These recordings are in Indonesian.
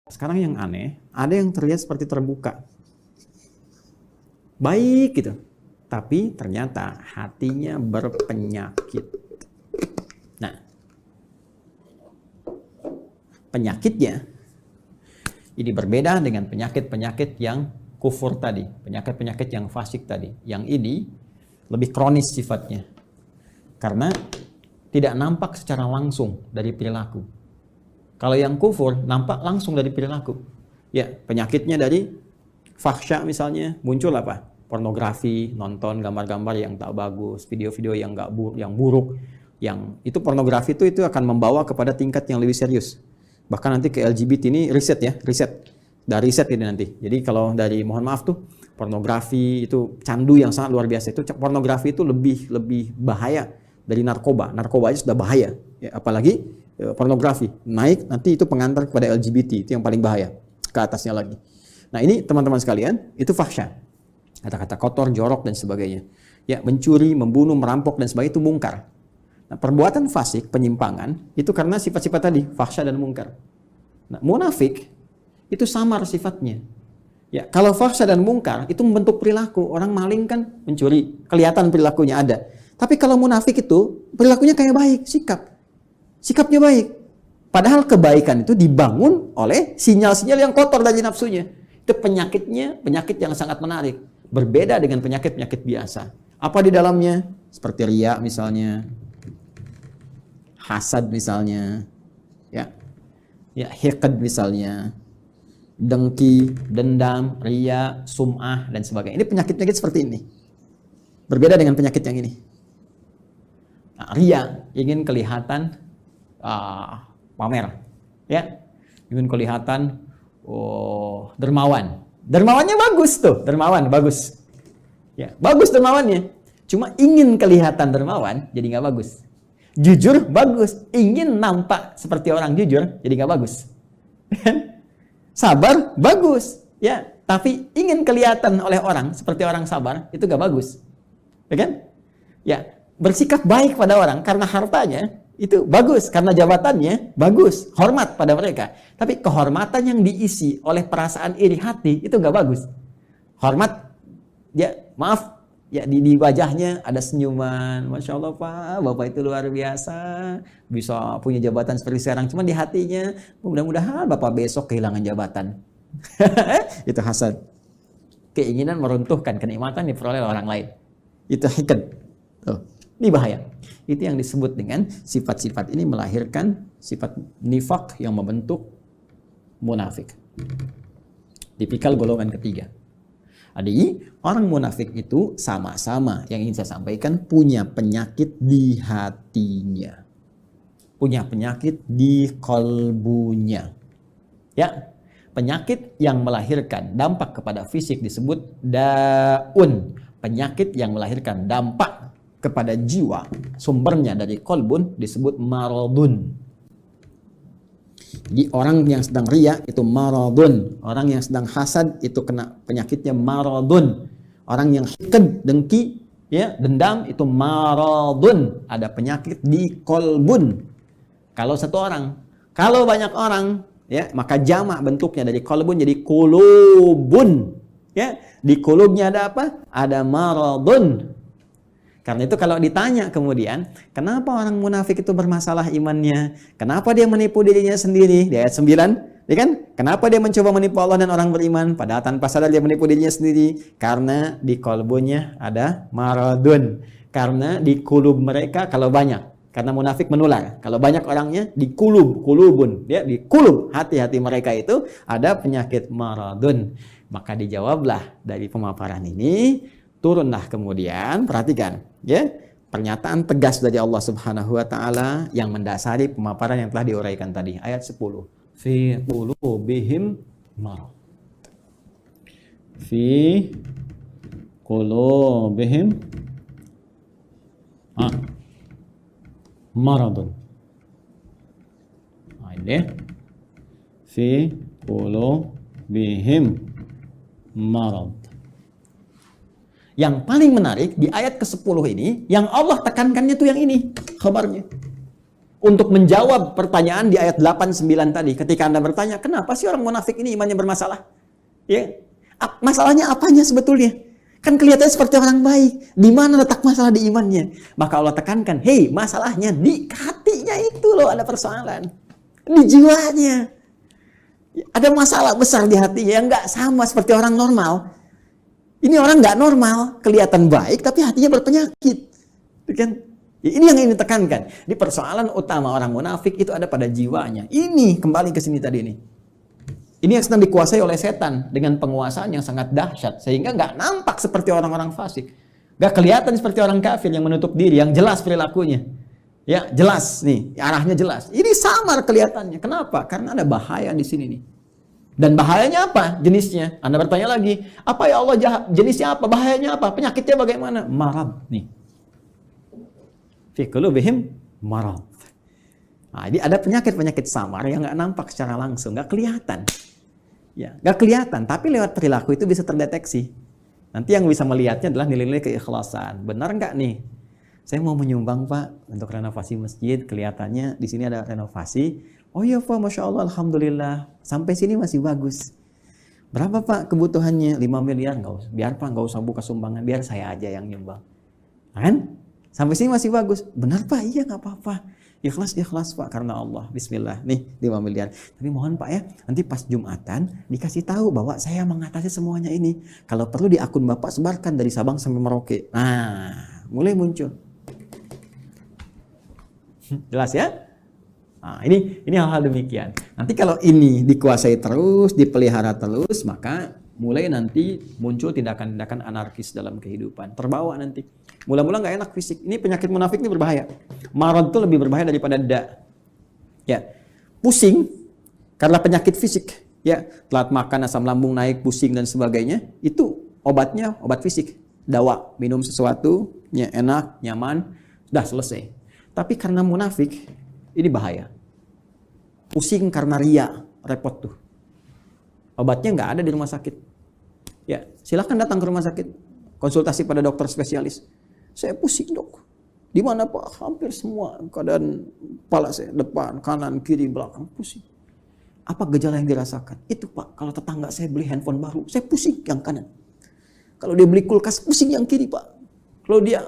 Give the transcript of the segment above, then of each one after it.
Sekarang yang aneh, ada yang terlihat seperti terbuka. Baik gitu. Tapi ternyata hatinya berpenyakit. Nah, penyakitnya ini berbeda dengan penyakit-penyakit yang kufur tadi. Penyakit-penyakit yang fasik tadi. Yang ini lebih kronis sifatnya. Karena tidak nampak secara langsung dari perilaku. Kalau yang kufur nampak langsung dari perilaku. Ya, penyakitnya dari fahsya misalnya muncul apa? Pornografi, nonton gambar-gambar yang tak bagus, video-video yang buruk, yang itu pornografi itu akan membawa kepada tingkat yang lebih serius. Bahkan nanti ke LGBT ini riset. Dari riset ini nanti. Jadi kalau dari mohon maaf tuh pornografi itu candu yang sangat luar biasa. Itu pornografi itu lebih bahaya dari narkoba. Narkoba aja sudah bahaya. Ya, apalagi pornografi naik nanti itu pengantar kepada LGBT, itu yang paling bahaya, ke atasnya lagi. Nah ini teman-teman sekalian, itu fahsya, kata-kata kotor, jorok dan sebagainya. Ya, mencuri, membunuh, merampok dan sebagainya itu mungkar. Nah, perbuatan fasik, penyimpangan itu karena sifat-sifat tadi, fahsya dan mungkar. Nah, munafik itu samar sifatnya. Ya, kalau fahsya dan mungkar itu membentuk perilaku. Orang maling kan mencuri, kelihatan perilakunya ada. Tapi kalau munafik itu perilakunya kayak baik, sikapnya baik. Padahal kebaikan itu dibangun oleh sinyal-sinyal yang kotor dari nafsunya. Itu penyakitnya, penyakit yang sangat menarik. Berbeda dengan penyakit-penyakit biasa. Apa di dalamnya? Seperti riya misalnya. Hasad misalnya. Ya, hiqd misalnya. Dengki, dendam, riya, sum'ah, dan sebagainya. Ini penyakit-penyakit seperti ini. Berbeda dengan penyakit yang ini. Nah, riya, ingin kelihatan pamer, ya, ingin kelihatan dermawan. Dermawannya bagus tuh, dermawan bagus, ya, bagus dermawannya. Cuma ingin kelihatan dermawan, jadi nggak bagus. Jujur bagus, ingin nampak seperti orang jujur, jadi nggak bagus. Sabar bagus, ya, tapi ingin kelihatan oleh orang seperti orang sabar, itu nggak bagus, ya kan? Ya, bersikap baik pada orang karena hartanya itu bagus, karena jabatannya bagus, hormat pada mereka. Tapi kehormatan yang diisi oleh perasaan iri hati itu nggak bagus. Hormat, ya maaf, ya di wajahnya ada senyuman, masya Allah Pak, Bapak itu luar biasa, bisa punya jabatan seperti sekarang. Cuma di hatinya, mudah-mudahan Bapak besok kehilangan jabatan. Itu hasad, keinginan meruntuhkan kenikmatan diperoleh oleh orang lain. Itu hiqd. Tuh, ini bahaya. Itu yang disebut dengan sifat-sifat ini melahirkan sifat nifak yang membentuk munafik. Tipikal golongan ketiga. Jadi orang munafik itu sama-sama yang ingin saya sampaikan punya penyakit di hatinya. Punya penyakit di kolbunya. Ya, penyakit yang melahirkan dampak kepada fisik disebut daun. Penyakit yang melahirkan dampak kepada jiwa, sumbernya dari kolbun disebut maradun. Jadi orang yang sedang riya itu maradun, orang yang sedang hasad itu kena penyakitnya maradun, orang yang hiqd, dengki, ya, dendam itu maradun, ada penyakit di kolbun. Kalau satu orang, kalau banyak orang, ya, maka jamak bentuknya dari kolbun jadi kulubun. Ya, di kulubnya ada apa? Ada maradun. Karena itu kalau ditanya kemudian, kenapa orang munafik itu bermasalah imannya? Kenapa dia menipu dirinya sendiri? Di ayat 9, ya kan? Kenapa dia mencoba menipu Allah dan orang beriman? Padahal tanpa sadar dia menipu dirinya sendiri. Karena di kolbunya ada maradun. Karena di kulub mereka kalau banyak. Karena munafik menular. Kalau banyak orangnya di kulubun. Ya, di kulub hati-hati mereka itu ada penyakit maradun. Maka dijawablah dari pemaparan ini, turunlah kemudian, perhatikan, ya, pernyataan tegas dari Allah Subhanahu wa taala yang mendasari pemaparan yang telah diuraikan tadi, ayat 10. Fi qulubihim marad. Fi qulubihim maradun. Ini fi qulubihim marad. Yang paling menarik di ayat ke-10 ini, yang Allah tekankannya tuh yang ini, khabarnya. untuk menjawab pertanyaan di ayat 8-9 tadi. Ketika Anda bertanya, kenapa sih orang munafik ini imannya bermasalah? Ya, masalahnya apanya sebetulnya? Kan kelihatannya seperti orang baik. Di mana letak masalah di imannya? Maka Allah tekankan, hei, masalahnya di hatinya itu loh ada persoalan. Di jiwanya. Ada masalah besar di hatinya yang nggak sama seperti orang normal. Ini orang nggak normal, kelihatan baik tapi hatinya berpenyakit. Kan? Ini yang ingin ditekankan. Di persoalan utama orang munafik itu ada pada jiwanya. Ini kembali ke sini tadi nih. Ini yang sedang dikuasai oleh setan dengan penguasaan yang sangat dahsyat sehingga nggak nampak seperti orang-orang fasik, nggak kelihatan seperti orang kafir yang menutup diri, yang jelas perilakunya, ya jelas nih arahnya jelas. Ini samar kelihatannya. Kenapa? Karena ada bahaya di sini nih. Dan bahayanya apa? Jenisnya. Anda bertanya lagi, apa ya Allah jenisnya apa? Bahayanya apa? Penyakitnya bagaimana? Marad nih. Fi qulubihim marad. Nah, ini ada penyakit-penyakit samar yang nggak nampak secara langsung, nggak kelihatan. Ya, nggak kelihatan, tapi lewat perilaku itu bisa terdeteksi. Nanti yang bisa melihatnya adalah nilai-nilai keikhlasan. Benar nggak nih? Saya mau menyumbang Pak untuk renovasi masjid. Kelihatannya di sini ada renovasi. Oh iya Pak, Masya Allah, Alhamdulillah. Sampai sini masih bagus. Berapa Pak kebutuhannya? 5 miliar? Nggak usah. Biar Pak, nggak usah buka sumbangan. Biar saya aja yang nyumbang. Kan? Sampai sini masih bagus. Benar Pak? Iya nggak apa-apa. Ikhlas Pak karena Allah. Bismillah. Nih 5 miliar. Tapi mohon Pak ya, nanti pas Jumatan dikasih tahu bahwa saya mengatasi semuanya ini. Kalau perlu di akun Bapak sebarkan dari Sabang sampai Merauke. Nah, mulai muncul. Jelas ya? Nah, ini hal-hal demikian. Nanti kalau ini dikuasai terus, dipelihara terus, maka mulai nanti muncul tindakan-tindakan anarkis dalam kehidupan. Terbawa nanti. Mula-mula nggak enak fisik. Ini penyakit munafik ini berbahaya. Marad itu lebih berbahaya daripada ya. Pusing karena penyakit fisik. Ya, telat makan, asam lambung naik, pusing dan sebagainya. Itu obatnya obat fisik. Dawa, minum sesuatu, ya, enak, nyaman, dah selesai. Tapi karena munafik, ini bahaya. Pusing karena ria, repot tuh. Obatnya nggak ada di rumah sakit. Ya, silakan datang ke rumah sakit, konsultasi pada dokter spesialis. Saya pusing dok. Di mana Pak? Hampir semua keadaan kepala saya, depan, kanan, kiri, belakang pusing. Apa gejala yang dirasakan? Itu Pak, kalau tetangga saya beli handphone baru, saya pusing yang kanan. Kalau dia beli kulkas, pusing yang kiri Pak. Kalau dia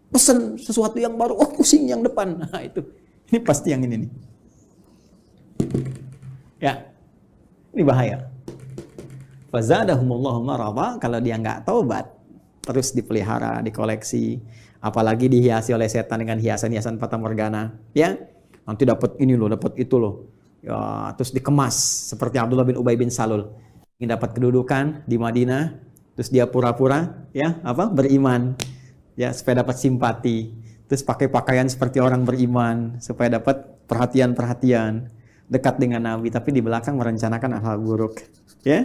pesan sesuatu yang baru, oh pusing yang depan. Nah itu, ini pasti yang ini nih. Ya, ini bahaya. Fazadahumullahu marada, kalau dia nggak taubat, terus dipelihara, dikoleksi, apalagi dihiasi oleh setan dengan hiasan-hiasan fata morgana, ya nanti dapat ini loh, dapat itu loh, ya terus dikemas seperti Abdullah bin Ubay bin Salul, ingin dapat kedudukan di Madinah, terus dia pura-pura, ya beriman, ya supaya dapat simpati, terus pakai pakaian seperti orang beriman supaya dapat perhatian-perhatian, dekat dengan Nabi, tapi di belakang merencanakan hal-hal buruk, ya.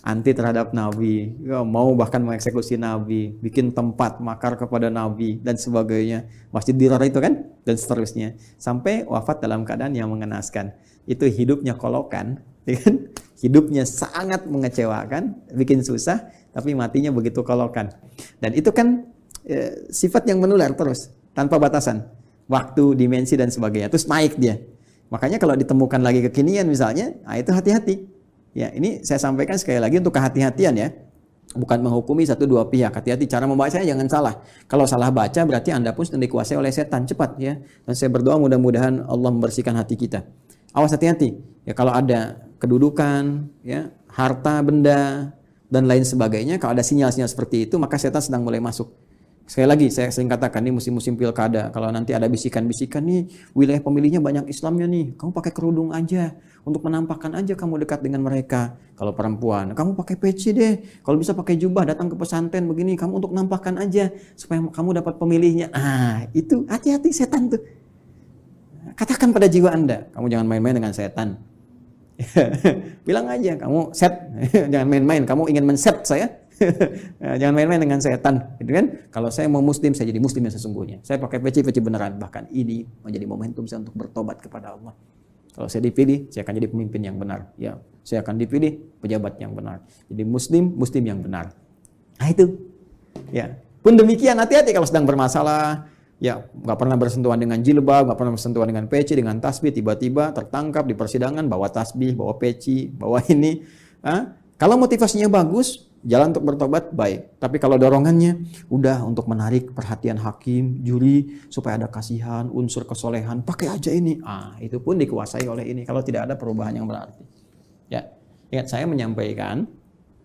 Anti terhadap Nabi, ya, mau bahkan mengeksekusi Nabi, bikin tempat makar kepada Nabi dan sebagainya, Masjid Dirar itu kan, dan seterusnya, sampai wafat dalam keadaan yang mengenaskan. Itu hidupnya kolokan, ya kan? Hidupnya sangat mengecewakan, bikin susah, tapi matinya begitu kolokan. Dan itu kan sifat yang menular terus, tanpa batasan, waktu, dimensi dan sebagainya, terus naik dia. Makanya kalau ditemukan lagi kekinian misalnya, nah itu hati-hati. Ya, ini saya sampaikan sekali lagi untuk kehati-hatian ya. Bukan menghukumi satu dua pihak. Hati-hati cara membacanya jangan salah. Kalau salah baca berarti Anda pun sedang dikuasai oleh setan. Cepat ya. Dan saya berdoa mudah-mudahan Allah membersihkan hati kita. Awas hati-hati. Ya kalau ada kedudukan, ya, harta, benda dan lain sebagainya, kalau ada sinyal-sinyal seperti itu, maka setan sedang mulai masuk. Sekali lagi saya sering katakan ini musim-musim pilkada, kalau nanti ada bisikan-bisikan nih wilayah pemilihnya banyak Islamnya nih, kamu pakai kerudung aja untuk menampakkan aja kamu dekat dengan mereka. Kalau perempuan, kamu pakai peci deh, kalau bisa pakai jubah, datang ke pesantren begini, kamu untuk nampakkan aja supaya kamu dapat pemilihnya. Ah, itu hati-hati setan tuh. Katakan pada jiwa Anda, kamu jangan main-main dengan setan. Bilang aja, kamu set, jangan main-main, kamu ingin men-set saya. Jangan main-main dengan setan, gitu kan? Kalau saya mau muslim, saya jadi muslim yang sesungguhnya. Saya pakai peci beneran. Bahkan ini menjadi momentum saya untuk bertobat kepada Allah. Kalau saya dipilih, saya akan jadi pemimpin yang benar. Ya, saya akan dipilih pejabat yang benar. Jadi muslim yang benar. Nah itu. Ya. Pun demikian, hati-hati kalau sedang bermasalah, Ya, nggak pernah bersentuhan dengan jilbab, nggak pernah bersentuhan dengan peci, dengan tasbih, tiba-tiba tertangkap di persidangan, bawa tasbih, bawa peci, bawa ini. Kalau motivasinya bagus, jalan untuk bertobat, baik. Tapi kalau dorongannya, udah untuk menarik perhatian hakim, juri, supaya ada kasihan, unsur kesolehan, pakai aja ini. Itu pun dikuasai oleh ini, kalau tidak ada perubahan yang berarti. Ya, ingat saya menyampaikan,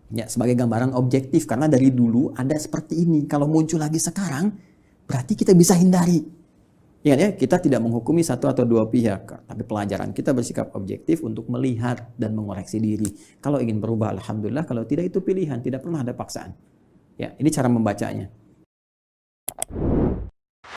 ya sebagai gambaran objektif, karena dari dulu ada seperti ini. Kalau muncul lagi sekarang, berarti kita bisa hindari. Ingat ya, kita tidak menghukumi satu atau dua pihak, tapi pelajaran kita bersikap objektif untuk melihat dan mengoreksi diri. Kalau ingin berubah, alhamdulillah. Kalau tidak, itu pilihan, tidak pernah ada paksaan. Ya, ini cara membacanya.